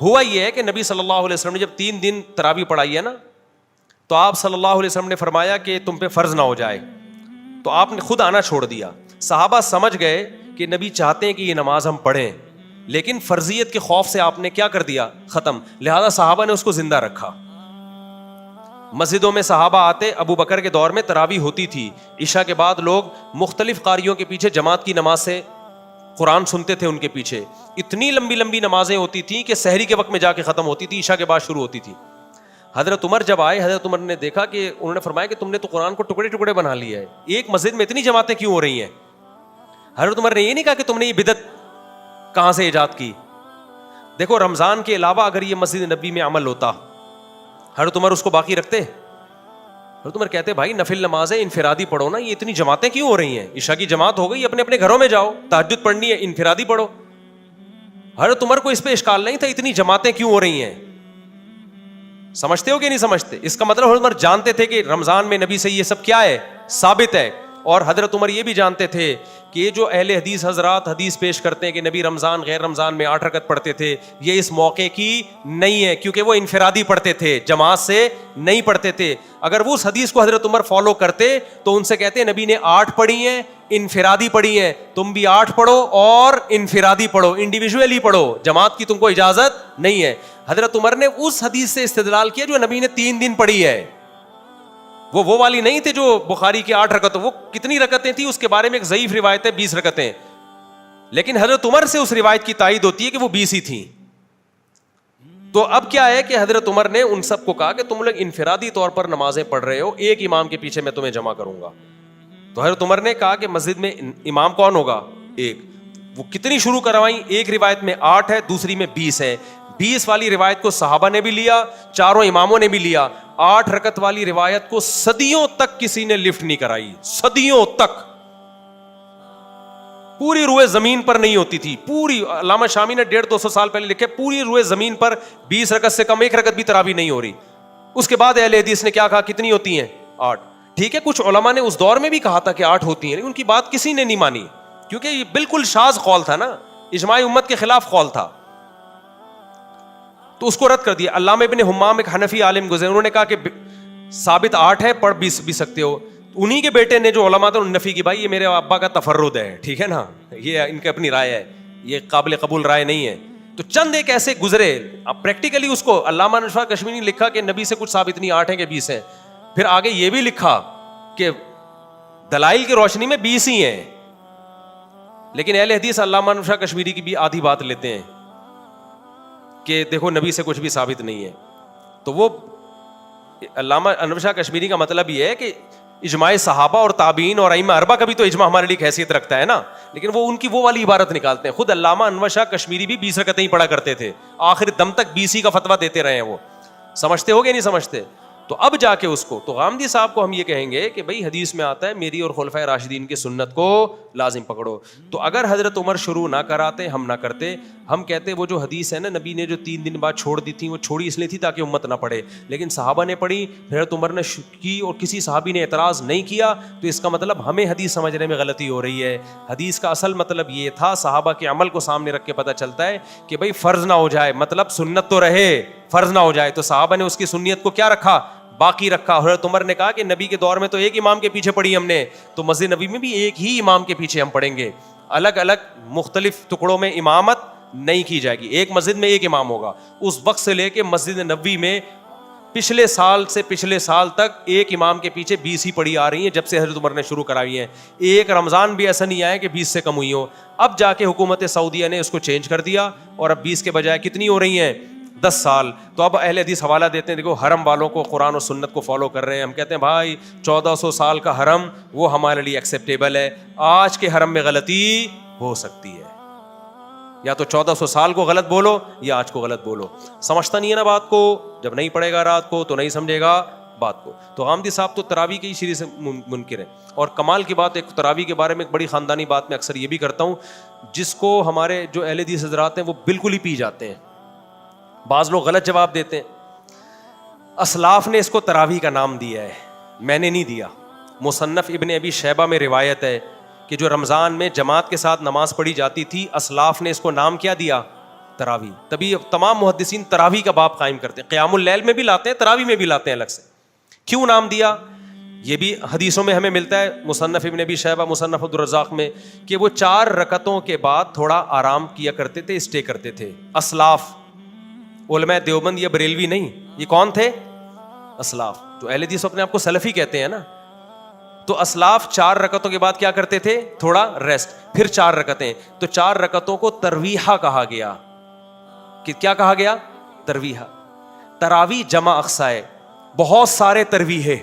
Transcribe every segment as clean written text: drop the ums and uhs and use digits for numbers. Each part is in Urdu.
ہوا یہ ہے کہ نبی صلی اللہ علیہ وسلم نے جب 3 دن تراویح پڑھائی ہے نا, تو آپ صلی اللہ علیہ وسلم نے فرمایا کہ تم پہ فرض نہ ہو جائے, تو آپ نے خود آنا چھوڑ دیا. صحابہ سمجھ گئے کہ نبی چاہتے ہیں کہ یہ نماز ہم پڑھیں, لیکن فرضیت کے خوف سے آپ نے کیا کر دیا, ختم. لہذا صحابہ نے اس کو زندہ رکھا. مسجدوں میں صحابہ آتے, ابو بکر کے دور میں تراویح ہوتی تھی, عشاء کے بعد لوگ مختلف قاریوں کے پیچھے جماعت کی نماز سے قرآن سنتے تھے ان کے پیچھے. اتنی لمبی لمبی نمازیں ہوتی تھیں کہ سحری کے وقت میں جا کے ختم ہوتی تھی, عشاء کے بعد شروع ہوتی تھی. حضرت عمر جب آئے, حضرت عمر نے دیکھا کہ انہوں نے فرمایا کہ تم نے تو قرآن کو ٹکڑے ٹکڑے بنا لیا ہے, ایک مسجد میں اتنی جماعتیں کیوں ہو رہی ہیں؟ حضرت عمر نے یہ نہیں کہا کہ تم نے یہ بدعت کہاں سے ایجاد کی. دیکھو رمضان کے علاوہ اگر یہ مسجد نبی میں عمل ہوتا, حضرت عمر اس کو باقی رکھتے؟ حضرت عمر کہتے بھائی نفل نمازیں انفرادی پڑھو نا, یہ اتنی جماعتیں کیوں ہو رہی ہیں؟ عشاء کی جماعت ہو گئی, اپنے اپنے گھروں میں جاؤ, تہجد پڑھنی ہے انفرادی پڑھو. حضرت عمر کو اس پہ اشکال نہیں تھا اتنی جماعتیں کیوں ہو رہی ہیں. سمجھتے ہو کہ نہیں سمجھتے؟ اس کا مطلب حضرت عمر جانتے تھے کہ رمضان میں نبی سے یہ سب کیا ہے, ثابت ہے. اور حضرت عمر یہ بھی جانتے تھے کہ یہ جو اہل حدیث حضرات حدیث پیش کرتے ہیں کہ نبی رمضان غیر رمضان میں 8 رکعت پڑھتے تھے, یہ اس موقع کی نہیں ہے, کیونکہ وہ انفرادی پڑھتے تھے, جماعت سے نہیں پڑھتے تھے. اگر وہ اس حدیث کو حضرت عمر فالو کرتے تو ان سے کہتے نبی نے 8 پڑھی ہیں, انفرادی پڑھی ہیں, تم بھی 8 پڑھو اور انفرادی پڑھو, انڈیویجولی پڑھو, جماعت کی تم کو اجازت نہیں ہے. حضرت عمر نے اس حدیث سے استدلال کیا جو نبی نے 3 دن پڑھی ہے. وہ والی نہیں تھے جو بخاری کی 8 رکعتیں, وہ کتنی رکعتیں تھی اس کے بارے میں ایک ضعیف روایت ہے 20 رکعتیں, لیکن حضرت عمر سے اس روایت کی تائید ہوتی ہے کہ وہ 20 ہی تھیں. تو اب کیا ہے کہ حضرت عمر نے ان سب کو کہا کہ تم لوگ انفرادی طور پر نمازیں پڑھ رہے ہو, ایک امام کے پیچھے میں تمہیں جمع کروں گا. تو حضرت عمر نے کہا کہ مسجد میں امام کون ہوگا, ایک. وہ کتنی شروع کروائیں, ایک روایت میں 8 ہے, دوسری میں 20 ہے. 20 والی روایت کو صحابہ نے بھی لیا, چاروں اماموں نے بھی لیا. 8 رکعت والی روایت کو صدیوں تک کسی نے لفٹ نہیں کرائی, صدیوں تک. پوری روئے زمین پر نہیں ہوتی تھی, پوری. علامہ شامی نے 150-200 سال پہلے لکھے پوری روئے زمین پر 20 رکعت سے کم 1 رکعت بھی تراویح نہیں ہو رہی. اس کے بعد اہل حدیث نے کیا کہا, کتنی ہوتی ہیں, 8. ٹھیک ہے, کچھ علماء نے اس دور میں بھی کہا تھا کہ 8 ہوتی ہیں, لیکن ان کی بات کسی نے نہیں مانی, کیونکہ یہ بالکل شاذ قول تھا نا, اجماع امت کے خلاف قول تھا, تو اس کو رد کر دیا. علامہ ابن حمام ایک حنفی عالم گزرے, انہوں نے کہا کہ ثابت 8 ہے, پڑھ بھی سکتے ہو. انہی کے بیٹے نے جو علماء تھے انہوں نے نفی کی, بھائی یہ میرے ابا کا تفرد ہے, ٹھیک ہے نا, یہ ان کی اپنی رائے ہے, یہ قابل قبول رائے نہیں ہے. تو چند ایک ایسے گزرے, اب پریکٹیکلی اس کو علامہ نشا کشمیری نے لکھا کہ نبی سے کچھ ثابت نہیں, 8 ہیں کہ 20 ہیں. پھر آگے یہ بھی لکھا کہ دلائل کی روشنی میں 20 ہی ہیں, لیکن اہل حدیث علامہ نشا کشمیری کی بھی آدھی بات لیتے ہیں کہ دیکھو نبی سے کچھ بھی ثابت نہیں ہے. تو وہ علامہ انور شاہ کشمیری کا مطلب یہ ہے کہ اجماع صحابہ اور تابعین اور ائمہ اربعہ کا بھی تو اجماع ہمارے لیے حیثیت رکھتا ہے نا, لیکن وہ ان کی وہ والی عبارت نکالتے ہیں. خود علامہ انور شاہ کشمیری بھی 20 رکعتیں ہی پڑھا کرتے تھے, آخر دم تک 20 ہی کا فتویٰ دیتے رہے ہیں. وہ سمجھتے ہو گے نہیں سمجھتے؟ تو اب جا کے اس کو, تو غامدی صاحب کو ہم یہ کہیں گے کہ بھائی حدیث میں آتا ہے میری اور خلفائے راشدین کی سنت کو لازم پکڑو. تو اگر حضرت عمر شروع نہ کراتے, ہم نہ کرتے, ہم کہتے وہ جو حدیث ہے نا نبی نے جو 3 دن بعد چھوڑ دی تھی, وہ چھوڑی اس لیے تھی تاکہ امت نہ پڑھے, لیکن صحابہ نے پڑھی, حضرت عمر نے کی اور کسی صحابی نے اعتراض نہیں کیا, تو اس کا مطلب ہمیں حدیث سمجھنے میں غلطی ہو رہی ہے. حدیث کا اصل مطلب یہ تھا, صحابہ کے عمل کو سامنے رکھ کے پتہ چلتا ہے کہ بھائی فرض نہ ہو جائے, مطلب سنت تو رہے, فرض نہ ہو جائے. تو صحابہ نے اس کی سنیت کو کیا رکھا, باقی رکھا. حضرت عمر نے کہا کہ نبی کے دور میں تو ایک امام کے پیچھے پڑھی ہم نے, تو مسجد نبی میں بھی ایک ہی امام کے پیچھے ہم پڑھیں گے, الگ الگ مختلف ٹکڑوں میں امامت نہیں کی جائے گی, ایک مسجد میں ایک امام ہوگا. اس وقت سے لے کے مسجد نبوی میں پچھلے سال سے پچھلے سال تک ایک امام کے پیچھے 20 ہی پڑھی آ رہی ہیں, جب سے حضرت عمر نے شروع کرائی ہیں. ایک رمضان بھی ایسا نہیں آیا کہ 20 سے کم ہوئی ہو. اب جا کے حکومت سعودیہ نے اس کو چینج کر دیا, اور اب 20 کے بجائے کتنی ہو رہی ہیں, 10 سال. تو اب اہل حدیث حوالہ دیتے ہیں, دیکھو حرم والوں کو قرآن و سنت کو فالو کر رہے ہیں. ہم کہتے ہیں بھائی 1400 سال کا حرم وہ ہمارے لیے ایکسیپٹیبل ہے, آج کے حرم میں غلطی ہو سکتی ہے, یا تو 1400 سال کو غلط بولو یا آج کو غلط بولو. سمجھتا نہیں ہے نا بات کو, جب نہیں پڑھے گا رات کو تو نہیں سمجھے گا بات کو. تو غامدی صاحب تو تراویح کی شروع سے منکر ہیں. اور کمال کی بات, ایک تراویح کے بارے میں ایک بڑی خاندانی بات میں اکثر یہ بھی کرتا ہوں, جس کو ہمارے جو اہل حدیث حضرات ہیں وہ بالکل ہی پی جاتے ہیں. بعض لوگ غلط جواب دیتے ہیں. اسلاف نے اس کو تراویح کا نام دیا ہے, میں نے نہیں دیا. مصنف ابن ابی شیبہ میں روایت ہے کہ جو رمضان میں جماعت کے ساتھ نماز پڑھی جاتی تھی, اسلاف نے اس کو نام کیا دیا, تراویح. تبھی تمام محدثین تراویح کا باب قائم کرتے ہیں, قیام اللیل میں بھی لاتے ہیں, تراویح میں بھی لاتے ہیں الگ سے. کیوں نام دیا؟ یہ بھی حدیثوں میں ہمیں ملتا ہے, مصنف ابن ابی شیبہ, مصنف عبدالرزاق میں, کہ وہ 4 رکعتوں کے بعد تھوڑا آرام کیا کرتے تھے, اسٹے کرتے تھے. اسلاف, علماء دیوبند یا بریلوی نہیں, یہ کون تھے؟ اسلاف. جو اہل حدیث اپنے آپ کو سلفی کہتے ہیں نا, تو اسلاف 4 رکعتوں کے بعد کیا کرتے تھے؟ تھوڑا ریسٹ, پھر 4 رکعتیں. تو 4 رکعتوں کو ترویحہ کہا گیا. کہ کیا کہا گیا؟ ترویحہ. تراویح جمع اقصا ہے, بہت سارے ترویحے,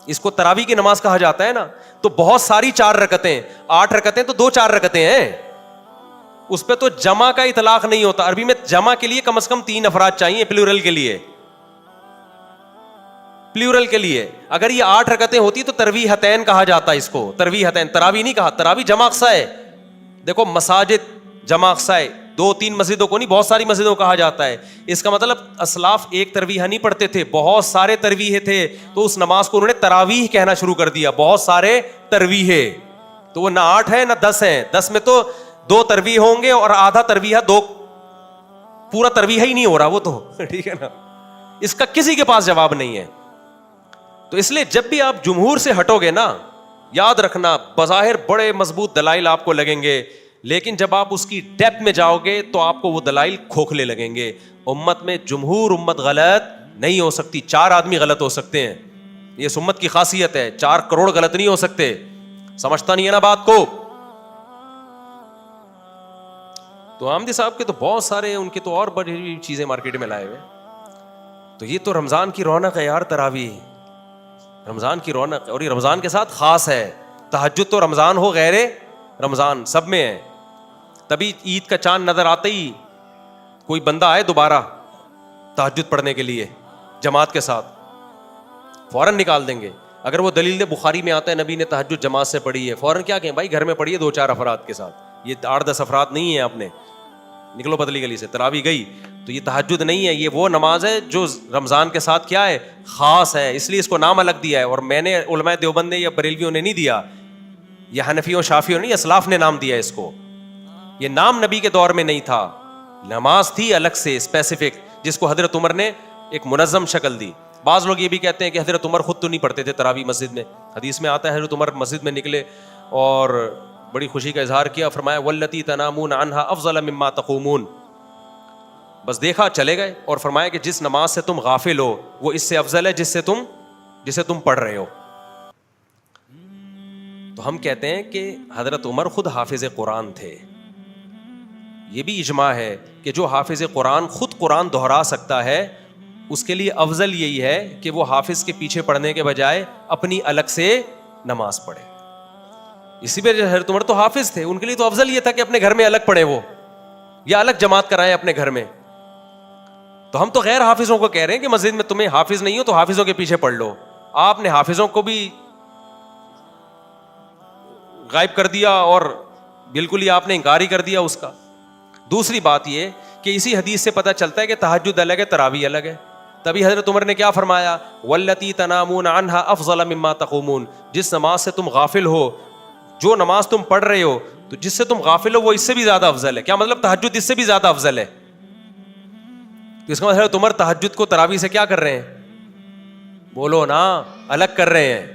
اس کو تراویح کی نماز کہا جاتا ہے نا. تو بہت ساری 4 رکعتیں, 8 رکعتیں تو 2-4 رکعتیں ہیں, اس پہ تو جمع کا اطلاق نہیں ہوتا. عربی میں جمع کے لیے کم از کم 3 افراد چاہیے, پلورل کے لیے, پلورل کے لیے. اگر یہ 8 رکعتیں ہوتی تو ترویحتین کہا جاتا اس کو, ترویحتین, تراویح نہیں کہا. تراویح جمع اقصا ہے. دیکھو مساجد جمع اقصا ہے, 2-3 مسجدوں کو نہیں, بہت ساری مسجدوں کہا جاتا ہے. اس کا مطلب اسلاف ایک ترویحہ نہیں پڑھتے تھے, بہت سارے ترویحے تھے, تو اس نماز کو انہوں نے تراویح کہنا شروع کر دیا, بہت سارے ترویحے. تو وہ نہ 8 ہے نہ 10 ہیں, 10 میں تو 2 ترویح ہوں گے اور آدھا ترویحہ, 2 پورا ترویحہ ہی نہیں ہو رہا وہ تو, ٹھیک ہے نا. اس کا کسی کے پاس جواب نہیں ہے. تو اس لیے جب بھی آپ جمہور سے ہٹو گے نا, یاد رکھنا بظاہر بڑے مضبوط دلائل آپ کو لگیں گے, لیکن جب آپ اس کی ڈیپتھ میں جاؤ گے تو آپ کو وہ دلائل کھوکھلے لگیں گے. امت میں جمہور امت غلط نہیں ہو سکتی, 4 آدمی غلط ہو سکتے ہیں, یہ اس امت کی خاصیت ہے. 4 کروڑ غلط نہیں ہو سکتے. سمجھتا نہیں ہے نا بات کو. تو آمدی صاحب کے تو بہت سارے ہیں, ان کے تو اور بڑی چیزیں مارکیٹ میں لائے ہوئے. تو یہ تو رمضان کی رونق ہے یار, تراویح رمضان کی رونق, اور یہ رمضان کے ساتھ خاص ہے. تہجد تو رمضان ہو غیر رمضان سب میں ہے. تبھی عید کا چاند نظر آتے ہی کوئی بندہ آئے دوبارہ تہجد پڑھنے کے لیے جماعت کے ساتھ, فوراً نکال دیں گے. اگر وہ دلیل بخاری میں آتا ہے نبی نے تہجد جماعت سے پڑھی ہے, فوراً کیا کہیں بھائی گھر میں پڑھیے 2-4 افراد کے ساتھ, یہ 8-10 افراد نہیں ہیں آپ نے, نکلو بدلی گلی سے. تراویح گئی تو یہ تہجد نہیں ہے, یہ وہ نماز ہے جو رمضان کے ساتھ کیا ہے, خاص ہے, اس لیے اس کو نام الگ دیا ہے. اور میں نے, علماء دیوبند نے یا بریلویوں نے نہیں دیا, یہ حنفیوں شافیوں نے, اسلاف نے نام دیا اس کو. یہ نام نبی کے دور میں نہیں تھا, نماز تھی الگ سے اسپیسیفک, جس کو حضرت عمر نے ایک منظم شکل دی. بعض لوگ یہ بھی کہتے ہیں کہ حضرت عمر خود تو نہیں پڑھتے تھے تراویح مسجد میں. حدیث میں آتا ہے حضرت عمر مسجد میں نکلے اور بڑی خوشی کا اظہار کیا, فرمایا واللتی تنامون عنہا افضل مما تقومون, بس دیکھا چلے گئے, اور فرمایا کہ جس نماز سے تم غافل ہو وہ اس سے افضل ہے جسے تم پڑھ رہے ہو. تو ہم کہتے ہیں کہ حضرت عمر خود حافظ قرآن تھے. یہ بھی اجماع ہے کہ جو حافظ قرآن خود قرآن دہرا سکتا ہے اس کے لیے افضل یہی ہے کہ وہ حافظ کے پیچھے پڑھنے کے بجائے اپنی الگ سے نماز پڑھے. اسی پہ حضرت عمر تو حافظ تھے, ان کے لیے تو افضل یہ تھا کہ اپنے گھر میں الگ پڑھیں وہ, یا الگ جماعت کرائیں اپنے گھر میں. تو ہم تو غیر حافظوں کو کہہ رہے ہیں کہ مسجد میں تمہیں حافظ نہیں ہو تو حافظوں کے پیچھے پڑھ لو. آپ نے حافظوں کو بھی غائب کر دیا اور بالکل ہی آپ نے انکار ہی کر دیا اس کا. دوسری بات یہ کہ اسی حدیث سے پتہ چلتا ہے کہ تہجد الگ ہے, تراویح الگ ہے. تبھی حضرت عمر نے کیا فرمایا, واللتی تنامون عنہا افضل مما تقومون, جس نماز سے تم غافل ہو, جو نماز تم پڑھ رہے ہو, تو جس سے تم غافل ہو وہ اس سے بھی زیادہ افضل ہے. کیا مطلب تہجد اس سے بھی زیادہ افضل ہے. تو اس کا مطلب حضرت عمر تہجد کو تراویح سے کیا کر رہے ہیں, بولو نا, الگ کر رہے ہیں,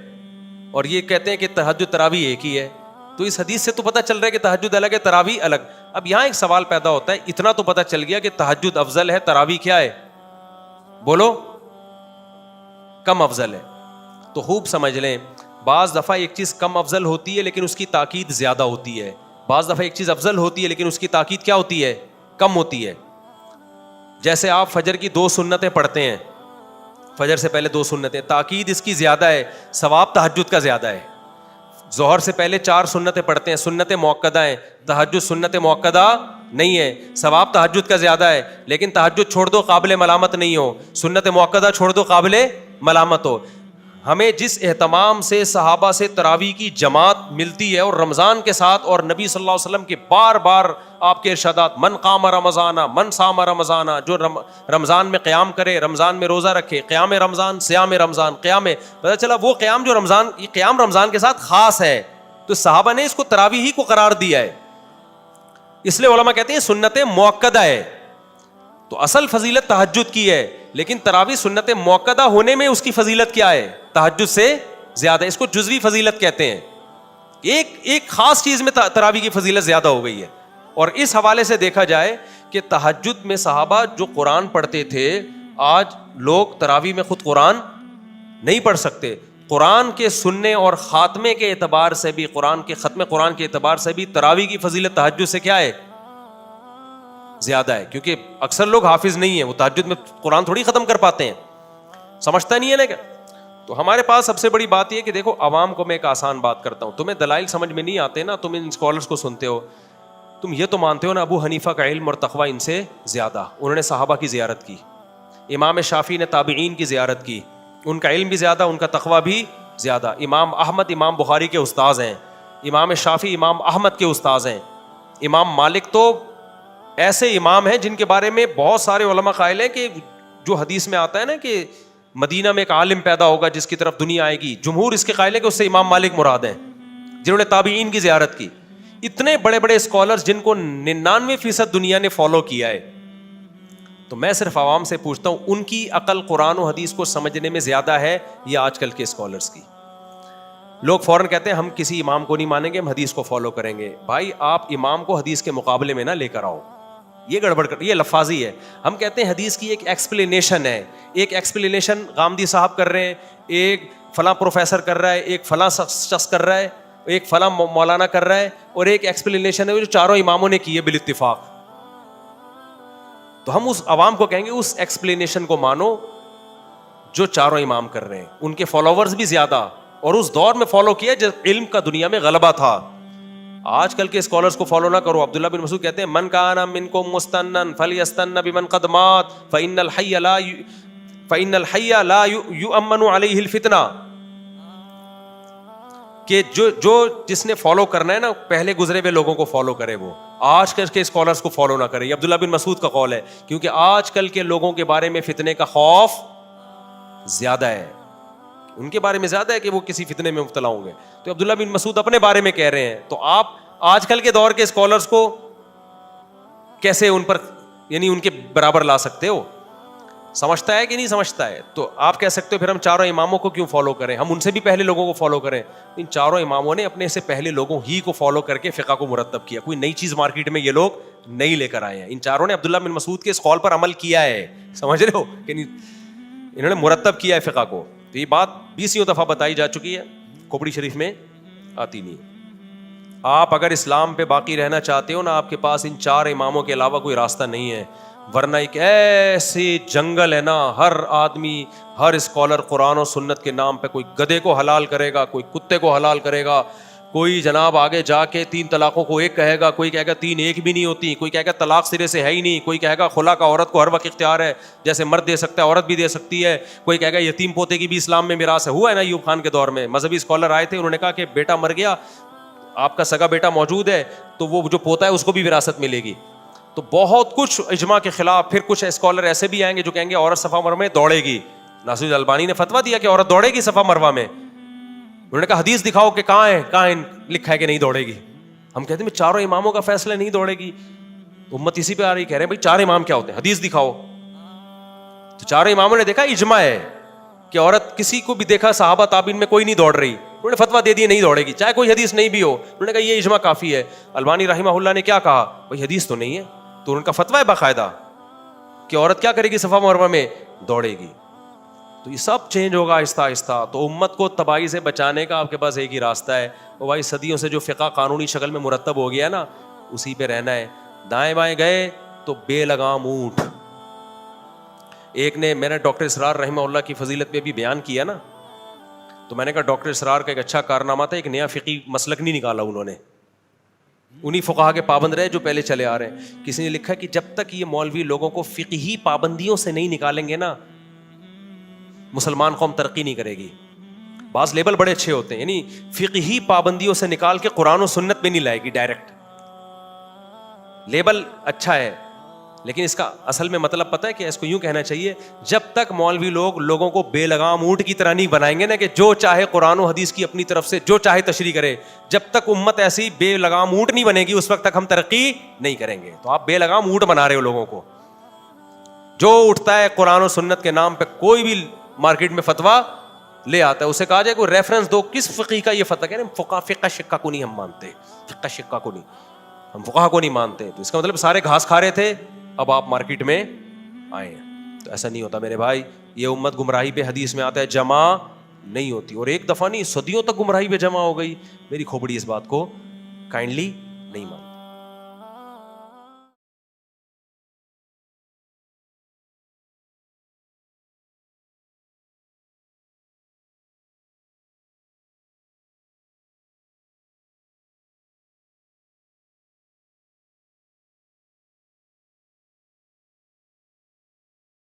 اور یہ کہتے ہیں کہ تہجد تراویح ایک ہی ہے. تو اس حدیث سے تو پتہ چل رہا ہے کہ تہجد الگ ہے, تراویح الگ. اب یہاں ایک سوال پیدا ہوتا ہے, اتنا تو پتہ چل گیا کہ تہجد افضل ہے, تراویح کیا ہے, بولو, کم افضل ہے. تو خوب سمجھ لیں, بعض دفعہ ایک چیز کم افضل ہوتی ہے لیکن اس کی تاکید زیادہ ہوتی ہے, بعض دفعہ ایک چیز افضل ہوتی ہے لیکن اس کی تاکید کیا ہوتی ہے, کم ہوتی ہے. جیسے آپ فجر کی 2 سنتیں پڑھتے ہیں, فجر سے پہلے 2 سنتیں, تاکید اس کی زیادہ ہے, ثواب تہجد کا زیادہ ہے. ظہر سے پہلے 4 سنتیں پڑھتے ہیں, سنت موقدہ ہیں, تہجد سنت موقدہ نہیں ہے, ثواب تہجد کا زیادہ ہے, لیکن تہجد چھوڑ دو قابل ملامت نہیں ہو, سنت موقدہ چھوڑ دو قابل ملامت ہو. ہمیں جس اہتمام سے صحابہ سے تراویح کی جماعت ملتی ہے, اور رمضان کے ساتھ, اور نبی صلی اللہ علیہ وسلم کے بار بار آپ کے ارشادات, من قام رمضان من صام رمضان, جو رمضان میں قیام کرے, رمضان میں روزہ رکھے, قیام رمضان, صیام رمضان, قیام, پتہ چلا وہ قیام جو رمضان, یہ قیام رمضان کے ساتھ خاص ہے. تو صحابہ نے اس کو تراویح ہی کو قرار دیا ہے. اس لیے علماء کہتے ہیں سنت مؤکدہ ہے. تو اصل فضیلت تہجد کی ہے, لیکن تراویح سنت مؤکدہ ہونے میں اس کی فضیلت کیا ہے؟ تہجد سے زیادہ. اس کو جزوی فضیلت کہتے ہیں. ایک خاص چیز میں تراویح کی فضیلت زیادہ ہو گئی ہے. اور اس حوالے سے دیکھا جائے کہ تہجد میں صحابہ جو قرآن پڑھتے تھے, آج لوگ تراویح میں خود قرآن نہیں پڑھ سکتے. قرآن کے سننے اور خاتمے کے اعتبار سے بھی, قرآن کے ختم قرآن کے اعتبار سے بھی تراویح کی فضیلت تہجد سے کیا ہے؟ زیادہ ہے. کیونکہ اکثر لوگ حافظ نہیں ہیں, وہ تہجد میں قرآن تھوڑی ختم کر پاتے ہیں, سمجھتا نہیں ہے نا کیا. تو ہمارے پاس سب سے بڑی بات یہ کہ دیکھو, عوام کو میں ایک آسان بات کرتا ہوں, تمہیں دلائل سمجھ میں نہیں آتے نا, تم ان اسکالرس کو سنتے ہو, تم یہ تو مانتے ہو نا ابو حنیفہ کا علم اور تقوی ان سے زیادہ, انہوں نے صحابہ کی زیارت کی. امام شافعی نے تابعین کی زیارت کی, ان کا علم بھی زیادہ, ان کا تقوی بھی زیادہ. امام احمد امام بخاری کے استاذ ہیں, امام شافعی امام احمد کے استاذ ہیں. امام مالک تو ایسے امام ہیں جن کے بارے میں بہت سارے علماء قائل ہیں کہ جو حدیث میں آتا ہے نا کہ مدینہ میں ایک عالم پیدا ہوگا جس کی طرف دنیا آئے گی, جمہور اس کے قائل ہے کہ اس سے امام مالک مراد ہیں جنہوں نے تابعین کی زیارت کی. اتنے بڑے بڑے اسکالرز جن کو 99% دنیا نے فالو کیا ہے. تو میں صرف عوام سے پوچھتا ہوں, ان کی عقل قرآن و حدیث کو سمجھنے میں زیادہ ہے یا آج کل کے اسکالرز کی؟ لوگ فوراً کہتے ہیں ہم کسی امام کو نہیں مانیں گے, ہم حدیث کو فالو کریں گے. بھائی آپ امام کو حدیث کے مقابلے میں نہ لے کر آؤ, یہ گڑبڑ کر, یہ لفاظی ہے. ہم کہتے ہیں حدیث کی ایک ایکسپلینیشن ہے, ایک ایکسپلینیشن غامدی صاحب کر رہے ہیں, ایک فلاں پروفیسر کر رہا ہے, ایک فلاں شخص کر رہا ہے, ایک فلاں مولانا کر رہا ہے, اور ایک ایکسپلینیشن ہے جو چاروں اماموں نے کی ہے بالاتفاق. تو ہم اس عوام کو کہیں گے اس ایکسپلینیشن کو مانو جو چاروں امام کر رہے ہیں, ان کے فالوورز بھی زیادہ, اور اس دور میں فالو کیا جب علم کا دنیا میں غلبہ تھا. آج کل کے اسکالرز کو فالو نہ کرو. عبداللہ بن مسعود کہتے ہیں من کان منکم مستنن فلیستن بمن قد مات فإن الحی لا یؤمن علیہ الفتنہ, کہ جو جس نے فالو کرنا ہے نا پہلے گزرے ہوئے لوگوں کو فالو کرے, وہ آج کل کے اسکالرز کو فالو نہ کرے. یہ عبداللہ بن مسعود کا قول ہے, کیونکہ آج کل کے لوگوں کے بارے میں فتنے کا خوف زیادہ ہے, ان کے بارے میں زیادہ ہے کہ وہ کسی فتنے میں مبتلا ہوں گے. تو عبداللہ بن مسعود اپنے بارے میں کہہ رہے ہیں, تو آپ آج کل کے دور کے اسکالرز کو کیسے ان پر یعنی ان کے برابر لا سکتے ہو؟ سمجھتا ہے کہ نہیں سمجھتا ہے؟ تو آپ کہہ سکتے ہو پھر ہم چاروں اماموں کو کیوں فالو کریں, ہم ان سے بھی پہلے لوگوں کو فالو کریں. ان چاروں اماموں نے اپنے سے پہلے لوگوں ہی کو فالو کر کے فقہ کو مرتب کیا, کوئی نئی چیز مارکیٹ میں یہ لوگ نہیں لے کر آئے ہیں. ان چاروں نے عبداللہ بن مسعود کے اس قول پر عمل کیا ہے, سمجھ رہے ہو کہ نہیں, انہوں نے مرتب کیا ہے فقہ کو. تو یہ بات 20 دفعہ بتائی جا چکی ہے, کھوپڑی شریف میں آتی نہیں. آپ اگر اسلام پہ باقی رہنا چاہتے ہو نا, آپ کے پاس ان چار اماموں کے علاوہ کوئی راستہ نہیں ہے, ورنہ ایک ایسے جنگل ہے نا, ہر آدمی ہر اسکالر قرآن و سنت کے نام پہ کوئی گدھے کو حلال کرے گا, کوئی کتے کو حلال کرے گا, کوئی جناب آگے جا کے 3 طلاقوں کو ایک کہے گا, کوئی کہے گا 3 ایک بھی نہیں ہوتی, کوئی کہے گا طلاق سرے سے ہے ہی نہیں, کوئی کہے گا خلا کا عورت کو ہر وقت اختیار ہے, جیسے مرد دے سکتا ہے عورت بھی دے سکتی ہے, کوئی کہے گا یتیم پوتے کی بھی اسلام میں میراث ہے. ہوا ہے نا ایوب خان کے دور میں مذہبی اسکالر آئے تھے, انہوں نے کہا کہ بیٹا مر گیا, آپ کا سگا بیٹا موجود ہے, تو وہ جو پوتا ہے اس کو بھی وراثت ملے گی. تو بہت کچھ اجماع کے خلاف. پھر کچھ اسکالر ایسے بھی آئیں گے جو کہیں گے عورت صفا مروا میں دوڑے گی. ناصر البانی نے فتویٰ دیا کہ عورت دوڑے گی صفا مروا میں, انہوں نے کہا حدیث دکھاؤ کہ کہاں لکھا ہے کہ نہیں دوڑے گی. ہم کہتے ہیں چاروں اماموں کا فیصلہ نہیں دوڑے گی. امت اسی پہ آ رہی, کہہ رہے ہیں بھائی 4 امام کیا ہوتے ہیں, حدیث دکھاؤ. تو چاروں اماموں نے دیکھا اجماع ہے کہ عورت, کسی کو بھی دیکھا صحابہ تابعین میں کوئی نہیں دوڑ رہی, انہوں نے فتویٰ دے دی نہیں دوڑے گی, چاہے کوئی حدیث نہیں بھی ہو. انہوں نے کہا یہ اجماع کافی ہے. البانی رحمہ اللہ نے کیا کہا, بھائی حدیث تو نہیں ہے, تو ان کا فتویٰ ہے باقاعدہ کہ عورت کیا کرے گی, صفا مروا میں دوڑے گی. تو یہ سب چینج ہوگا آہستہ آہستہ. تو امت کو تباہی سے بچانے کا آپ کے پاس ایک ہی راستہ ہے, وہ بھائی صدیوں سے جو فقہ قانونی شکل میں مرتب ہو گیا نا, اسی پہ رہنا ہے. دائیں بائیں گئے تو بے لگام اونٹ. ایک نے, میں نے ڈاکٹر اسرار رحمہ اللہ کی فضیلت پہ بھی بیان کیا نا, تو میں نے کہا ڈاکٹر اسرار کا ایک اچھا کارنامہ تھا, ایک نیا فقہی مسلک نہیں نکالا انہوں نے, انہی فقہا کے پابند رہے جو پہلے چلے آ رہے ہیں. کسی نے لکھا کہ جب تک یہ مولوی لوگوں کو فقہی پابندیوں سے نہیں نکالیں گے نا, مسلمان قوم ترقی نہیں کرے گی. بعض لیبل بڑے اچھے ہوتے ہیں, یعنی فقہی پابندیوں سے نکال کے قرآن و سنت میں نہیں لائے گی ڈائریکٹ, لیبل اچھا ہے, لیکن اس کا اصل میں مطلب پتہ ہے کہ اس کو یوں کہنا چاہیے, جب تک مولوی لوگ لوگوں کو بے لگام اونٹ کی طرح نہیں بنائیں گے نا کہ جو چاہے قرآن و حدیث کی اپنی طرف سے جو چاہے تشریح کرے, جب تک امت ایسی بے لگام اونٹ نہیں بنے گی اس وقت تک ہم ترقی نہیں کریں گے. تو آپ بے لگام اونٹ بنا رہے ہو لوگوں کو. جو اٹھتا ہے قرآن و سنت کے نام پہ کوئی بھی مارکیٹ میں فتویٰ لے آتا ہے, اسے کہا جائے کوئی ریفرنس دو کس فقی کا یہ فتویٰ, کہہ رہے ہیں فقہ شقہ کو نہیں ہم مانتے, فقہ شقہ کو نہیں, ہم فقہ کو نہیں مانتے. تو اس کا مطلب سارے گھاس کھا رہے تھے, اب آپ مارکیٹ میں آئے ہیں. تو ایسا نہیں ہوتا میرے بھائی. یہ امت گمراہی پہ حدیث میں آتا ہے جمع نہیں ہوتی, اور ایک دفعہ نہیں صدیوں تک گمراہی پہ جمع ہو گئی. میری کھوپڑی اس بات کو کائنڈلی نہیں مانتی.